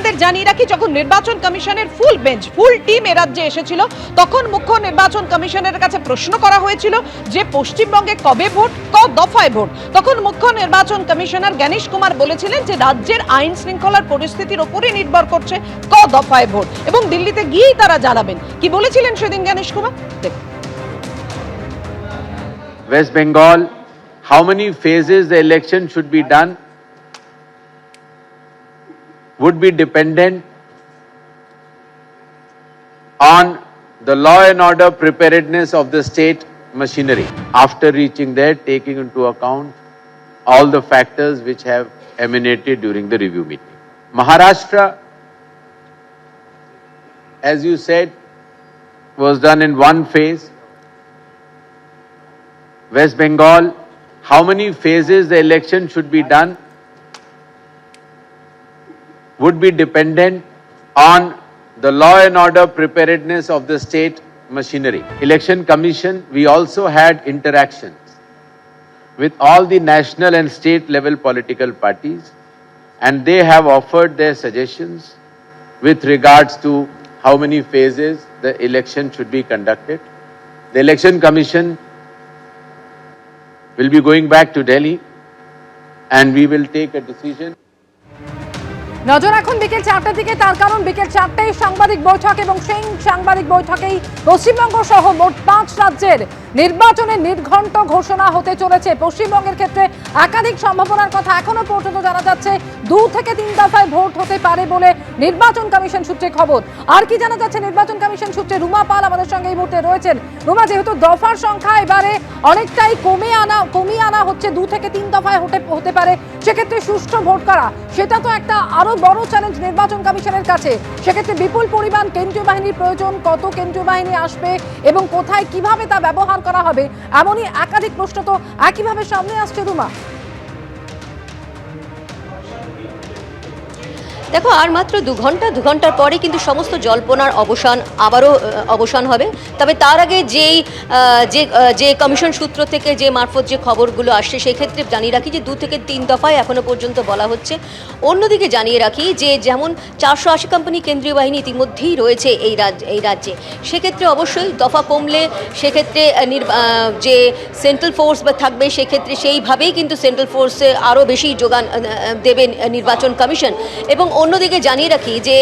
আপনাদের জানিয়ে রাখি, যখন নির্বাচন কমিশনের ফুল বেঞ্চ, ফুল টিম এ রাজ্যে এসেছিল, তখন মুখ্য নির্বাচন কমিশনের কাছে প্রশ্ন করা হয়েছিল যে পশ্চিমবঙ্গে কবে ভোট, ক দফায় ভোট। তখন মুখ্য নির্বাচন কমিশনার জ্ঞানেশ কুমার বলেছিলেন যে রাজ্যের আইন শৃঙ্খলার পরিস্থিতির উপরই নির্ভর করছে ক দফায় ভোট, এবং দিল্লিতে গিয়েই তারা জানাবেন। কি বলেছিলেন সেদিন Gyanesh Kumar? West Bengal, how many phases the election should be done would be dependent on the law and order preparedness of the state machinery. After reaching there, taking into account all the factors which have emanated during the review meeting. Maharashtra, as you said, was done in one phase. West Bengal, how many phases the election should be done would be dependent on the law and order preparedness of the state machinery. Election Commission, we also had interactions with all the national and state level political parties, and they have offered their suggestions with regards to how many phases the election should be conducted. The Election Commission will be going back to Delhi, and we will take a decision. নজর এখন বিকেল 4টার দিকে, তার কারণ বিকেল 4টায় সাংবাদিক বৈঠক, এবং সেই সাংবাদিক বৈঠকেই পশ্চিমবঙ্গ সহ মোট 5 রাজ্যের নির্বাচনের নির্ঘণ্ট ঘোষণা হতে চলেছে। পশ্চিমবঙ্গের ক্ষেত্রে একাধিক সম্ভাবনার কথা এখনো পর্যন্ত জানা যাচ্ছে। 2 থেকে 3 দফায় ভোট হতে পারে বলে নির্বাচন কমিশন সূত্রে খবর। আর কি জানা যাচ্ছে নির্বাচন কমিশন সূত্রে? রুমা পাল আমাদের সঙ্গে এই মুহূর্তে রয়েছেন। রুমা, যেহেতু দফার সংখ্যা এবারে অনেকটাই কমিয়ে আনা হচ্ছে, 2 থেকে 3 দফায় হতে পারে, সেক্ষেত্রে সুষ্ঠু ভোট করা সেটা তো একটা আরো বড় চ্যালেঞ্জ নির্বাচন কমিশনের কাছে। সেক্ষেত্রে বিপুল পরিমাণ কেন্দ্রীয় বাহিনীর প্রয়োজন, কত কেন্দ্রীয় বাহিনী আসবে এবং কোথায় কিভাবে তা ব্যবহার করা হবে, এমনই একাধিক প্রশ্ন তো একইভাবে সামনে আসছে। রুমা, দেখো, আর মাত্র 2 ঘন্টার পরে কিন্তু সমস্ত জল্পনার অবসান হবে। তবে তার আগে যে কমিশন সূত্র থেকে যে মারফত যে খবরগুলো আসছে, সেই ক্ষেত্রে জানিয়ে রাখি যে 2 থেকে 3 দফায় এখনো পর্যন্ত বলা হচ্ছে। অন্যদিকে জানিয়ে রাখি যে যেমন 480 কোম্পানি কেন্দ্রীয় বাহিনী ইতিমধ্যেই রয়েছে এই রাজ্যে, সেক্ষেত্রে অবশ্যই দফা কমলে সেক্ষেত্রে যে সেন্ট্রাল ফোর্স বা থাকবে, সেক্ষেত্রে সেইভাবেই কিন্তু সেন্ট্রাল ফোর্সে আরও বেশি যোগান দেবেন নির্বাচন কমিশন। এবং অন্যদিকে জানিয়ে রাখি যে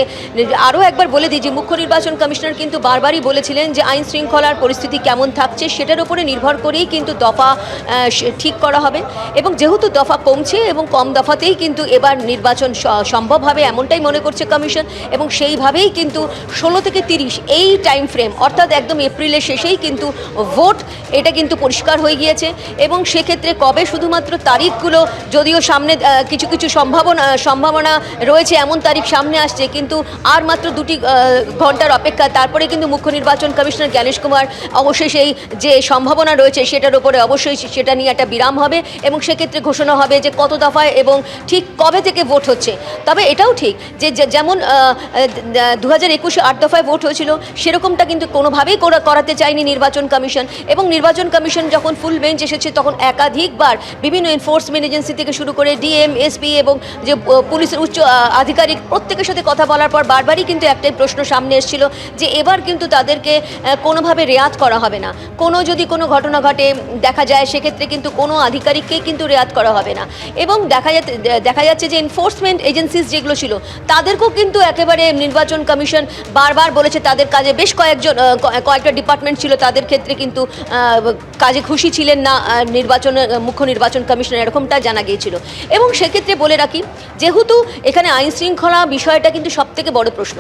আরও একবার বলে দিই যে মুখ্য নির্বাচন কমিশনার কিন্তু বারবারই বলেছিলেন যে আইন শৃঙ্খলার পরিস্থিতি কেমন থাকছে সেটার উপরে নির্ভর করেই কিন্তু দফা ঠিক করা হবে। এবং যেহেতু দফা কমছে এবং কম দফাতেই কিন্তু এবার নির্বাচন সম্ভব হবে এমনটাই মনে করছে কমিশন, এবং সেইভাবেই কিন্তু 16 থেকে 30 এই টাইম ফ্রেম, অর্থাৎ একদম এপ্রিলের শেষেই কিন্তু ভোট, এটা কিন্তু পরিষ্কার হয়ে গিয়েছে। এবং সেক্ষেত্রে কবে শুধুমাত্র তারিখগুলো যদিও সামনে কিছু সম্ভাবনা রয়েছে, এমন তারিখ সামনে আসছে, কিন্তু আর মাত্র 2 ঘন্টার অপেক্ষা। তারপরে কিন্তু মুখ্য নির্বাচন কমিশনার জ্ঞানেশ কুমার অবশ্যই সেই যে সম্ভাবনা রয়েছে সেটার উপরে অবশ্যই সেটা নিয়ে একটা বিরাম হবে, এবং সেক্ষেত্রে ঘোষণা হবে যে কত দফায় এবং ঠিক কবে থেকে ভোট হচ্ছে। তবে এটাও ঠিক যে যেমন 2021-এ 8 দফায় ভোট হয়েছিল, সেরকমটা কিন্তু কোনোভাবেই করাতে চায়নি নির্বাচন কমিশন। এবং নির্বাচন কমিশন যখন ফুল বেঞ্চ এসেছে, তখন একাধিকবার বিভিন্ন এনফোর্সমেন্ট এজেন্সি থেকে শুরু করে ডিএম, এসপি এবং যে পুলিশের উচ্চ আধিকারিক প্রত্যেকের সাথে কথা বলার পর বারবারই কিন্তু একটাই প্রশ্ন সামনে এসেছিল যে এবার কিন্তু তাদেরকে কোনোভাবে রেয়াত করা হবে না। যদি কোনো ঘটনা ঘটে দেখা যায়, সেক্ষেত্রে কিন্তু কোনো আধিকারিককেই কিন্তু রেয়াত করা হবে না। এবং দেখা যাচ্ছে যে এনফোর্সমেন্ট এজেন্সিস যেগুলো ছিল, তাদেরকেও কিন্তু একেবারে নির্বাচন কমিশন বারবার বলেছে তাদের কাজে বেশ কয়েকটা ডিপার্টমেন্ট ছিল, তাদের ক্ষেত্রে কিন্তু কাজে খুশি ছিলেন না মুখ্য নির্বাচন কমিশনার, এরকমটা জানা গিয়েছিল। এবং সেক্ষেত্রে বলে রাখি, যেহেতু এখানে আইন শৃঙ্খলা বিষয়টা কিন্তু সবথেকে বড় প্রশ্ন,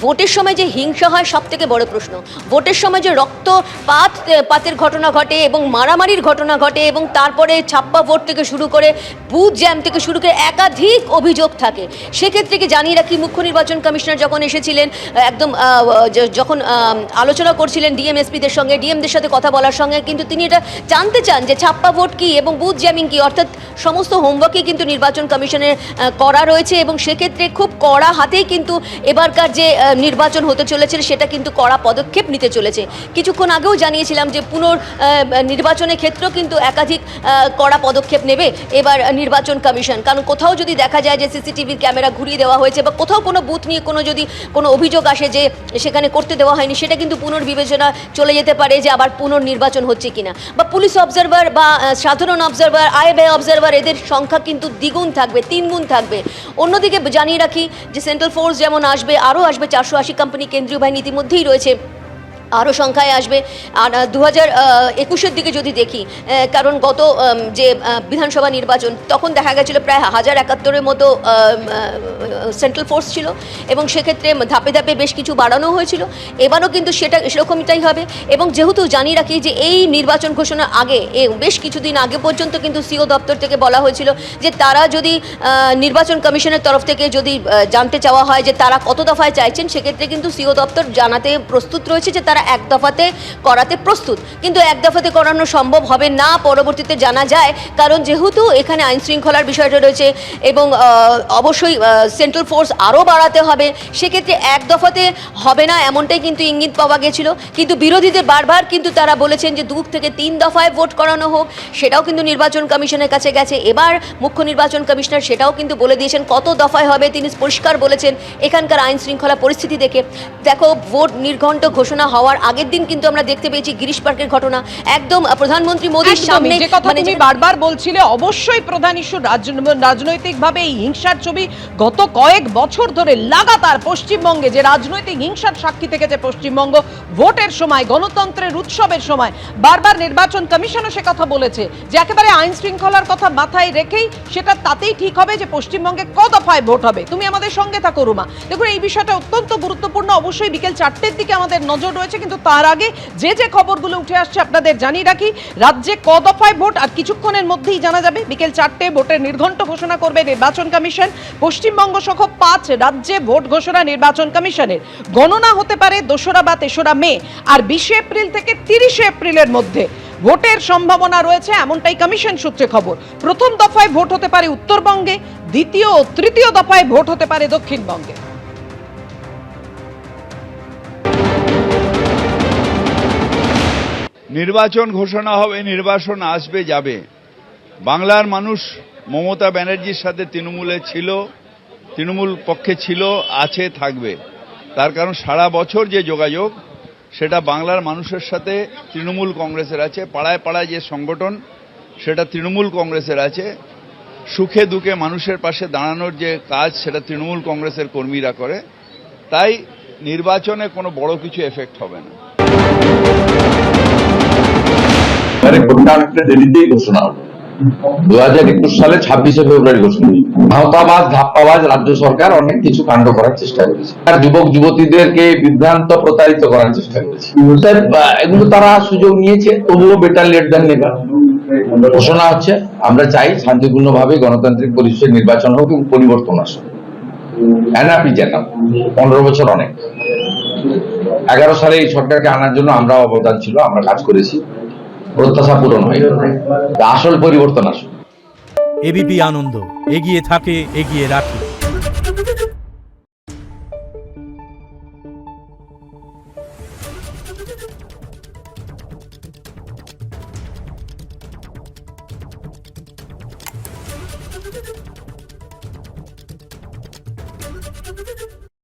ভোটের সময় যে হিংসা হয় সবথেকে বড় প্রশ্ন, ভোটের সময় যে রক্তপাতের ঘটনা ঘটে এবং মারামারির ঘটনা ঘটে, এবং তারপরে ছাপ্পা ভোট থেকে শুরু করে বুথ জ্যাম থেকে শুরু করে একাধিক অভিযোগ থাকে। সেক্ষেত্রে কি জানিয়ে রাখি, মুখ্য নির্বাচন কমিশনার যখন এসেছিলেন, একদম যখন আলোচনা করছিলেন ডিএম এসপিদের সঙ্গে, ডিএমদের সাথে কথা বলার সঙ্গে কিন্তু তিনি এটা জানতে চান যে ছাপ্পা ভোট কী এবং বুথ জ্যামিং কী, অর্থাৎ সমস্ত হোমওয়ার্কই কিন্তু নির্বাচন কমিশনের করা রয়েছে। এবং সেক্ষেত্রে খুব কড়া হাতেই কিন্তু এবারকার যে নির্বাচন হতে চলেছে সেটা কিন্তু কড়া পদক্ষেপ নিতে চলেছে। কিছুক্ষণ আগেও জানিয়েছিলাম যে নির্বাচনের ক্ষেত্রেও কিন্তু একাধিক কড়া পদক্ষেপ নেবে এবার নির্বাচন কমিশন। কারণ কোথাও যদি দেখা যায় যে সিসিটিভির ক্যামেরা ঘুরিয়ে দেওয়া হয়েছে বা কোথাও কোনো বুথ নিয়ে কোনো অভিযোগ আসে যে সেখানে করতে দেওয়া হয়নি, সেটা কিন্তু পুনর্বিবেচনা চলে যেতে পারে যে আবার পুনর্নির্বাচন হচ্ছে কিনা। বা পুলিশ অবজারভার বা সাধারণ অবজারভার, আই ব্যয় অবজারভার, এদের সংখ্যা কিন্তু দ্বিগুণ থাকবে, 3 গুণ থাকবে। অন্যদিকে জানিয়ে রাখি যে সেন্ট্রাল ফোর্স যেমন আসবে, আরও আসবে 480 কোম্পানি, কেন্দ্রীয় বাহিনী ইতিমধ্যেই রয়েছে, আরও সংখ্যায় আসবে। আর 2021-এর দিকে যদি দেখি, কারণ গত যে বিধানসভা নির্বাচন তখন দেখা গেছিলো প্রায় 1071-এর মতো সেন্ট্রাল ফোর্স ছিল এবং সেক্ষেত্রে ধাপে ধাপে বেশ কিছু বাড়ানো হয়েছিল। এবারও কিন্তু সেরকমটাই হবে। এবং যেহেতু জানিয়ে রাখি যে এই নির্বাচন ঘোষণার আগে বেশ কিছুদিন আগে পর্যন্ত কিন্তু সিও দপ্তর থেকে বলা হয়েছিল যে তারা যদি নির্বাচন কমিশনের তরফ থেকে যদি জানতে চাওয়া হয় যে তারা কত দফায় চাইছেন, সেক্ষেত্রে কিন্তু সিও দপ্তর জানাতে প্রস্তুত রয়েছে যে তারা এক দফাতে করাতে প্রস্তুত। কিন্তু এক দফাতে করানো সম্ভব হবে না পরবর্তীতে জানা যায়, কারণ যেহেতু এখানে আইন শৃঙ্খলার বিষয়টা রয়েছে এবং অবশ্যই সেন্ট্রাল ফোর্স আরও বাড়াতে হবে, সেক্ষেত্রে এক দফাতে হবে না এমনটাই কিন্তু ইঙ্গিত পাওয়া গেছিল। কিন্তু বিরোধীদের বারবার কিন্তু তারা বলেছেন যে 2 থেকে 3 দফায় ভোট করানো হোক, সেটাও কিন্তু নির্বাচন কমিশনের কাছে গেছে। এবার মুখ্য নির্বাচন কমিশনার সেটাও কিন্তু বলে দিয়েছেন কত দফায় হবে, তিনি পরিষ্কার বলেছেন এখানকার আইন শৃঙ্খলা পরিস্থিতি দেখে। দেখো, ভোট নির্ঘণ্ট ঘোষণা হওয়ার আগের দিন কিন্তু আমরা দেখতে পেয়েছি গিরিশ পার্কের ঘটনা, একদম প্রধানমন্ত্রী মোদীর সামনে। যে কথা তুমি বারবার বলছিলে, অবশ্যই প্রধান ইস্যু রাজনৈতিকভাবে এই হিংসার ছবি গত কয়েক বছর ধরে লাগাতার পশ্চিমবঙ্গে যে রাজনৈতিক হিংসার সাক্ষী থেকেছে পশ্চিমবঙ্গ, ভোটের সময়, গণতন্ত্রের উৎসবের সময় বারবার নির্বাচন কমিশনও সে কথা বলেছে যে একেবারে আইন শৃঙ্খলার কথা মাথায় রেখেই সেটা তাতেই ঠিক হবে যে পশ্চিমবঙ্গে ক দফায় ভোট হবে। তুমি আমাদের সঙ্গে থাকো রুমা। দেখুন, এই বিষয়টা অত্যন্ত গুরুত্বপূর্ণ। অবশ্যই বিকেল 4টের দিকে আমাদের নজর রয়েছে, কিন্তু তার আগে যে খবরগুলো উঠে আসছে আপনাদের জানিয়ে রাখি। রাজ্যে ক দফায় ভোট আর কিছুক্ষণের মধ্যেই জানা যাবে। বিকেল 4টে ভোটের নির্ঘণ্ট ঘোষণা করবে নির্বাচন কমিশন। পশ্চিমবঙ্গ সহ 5 রাজ্যে ভোট ঘোষণা নির্বাচন কমিশনের। গণনা হতে পারে 2রা বা 3রা মে, আর 20 এপ্রিল থেকে 30 এপ্রিলের মধ্যে ভোটের সম্ভাবনা রয়েছে, এমনটাই কমিশন সূত্রে খবর। প্রথম দফায় ভোট হতে পারে উত্তরবঙ্গে, দ্বিতীয় ও তৃতীয় দফায় ভোট হতে পারে দক্ষিণবঙ্গে। নির্বাচন ঘোষণা হবে, নির্বাচন আসবে যাবে। বাংলার মানুষ মমতা ব্যানার্জির সাথে তৃণমূল পক্ষে ছিল, আছে, থাকবে। তার কারণ সারা বছর যে যোগাযোগ সেটা বাংলার মানুষের সাথে তৃণমূল কংগ্রেসের আছে। পাড়ায় পাড়ায় যে সংগঠন সেটা তৃণমূল কংগ্রেসের আছে। সুখে দুঃখে মানুষের পাশে দাঁড়ানোর যে কাজ সেটা তৃণমূল কংগ্রেসের কর্মীরা করে। তাই নির্বাচনে কোনো বড় কিছু এফেক্ট হবে না। ভোটটা অনেকটা দেরিতেই ঘোষণা হবে। 2021 সালে 26শে ফেব্রুয়ারি ঘোষণা। ভাওতাবাজ, ধাপ্পাবাজ রাজ্য সরকার অনেক কিছু কাণ্ড করার চেষ্টা করেছে, আর যুবক যুবতীদেরকে বিভ্রান্ত, প্রতারিত করার চেষ্টা করেছে। এগুলো তারা সুযোগ নিয়েছে, তবুও বেটার লেট দ্যান নেভার। ঘোষণা হচ্ছে। আমরা চাই শান্তিপূর্ণভাবে গণতান্ত্রিক পরিবেশে নির্বাচন হোক এবং পরিবর্তন আসুক। এনাফি যেতাম 15 বছর অনেক। 11 সালে এই সরকারকে আনার জন্য আমরা অবদান ছিল, আমরা কাজ করেছি, প্রত্যাশা পূরণ হয়। আসল পরিবর্তন আসুক। এবিপি আনন্দ, এগিয়ে থাকে, এগিয়ে রাখে।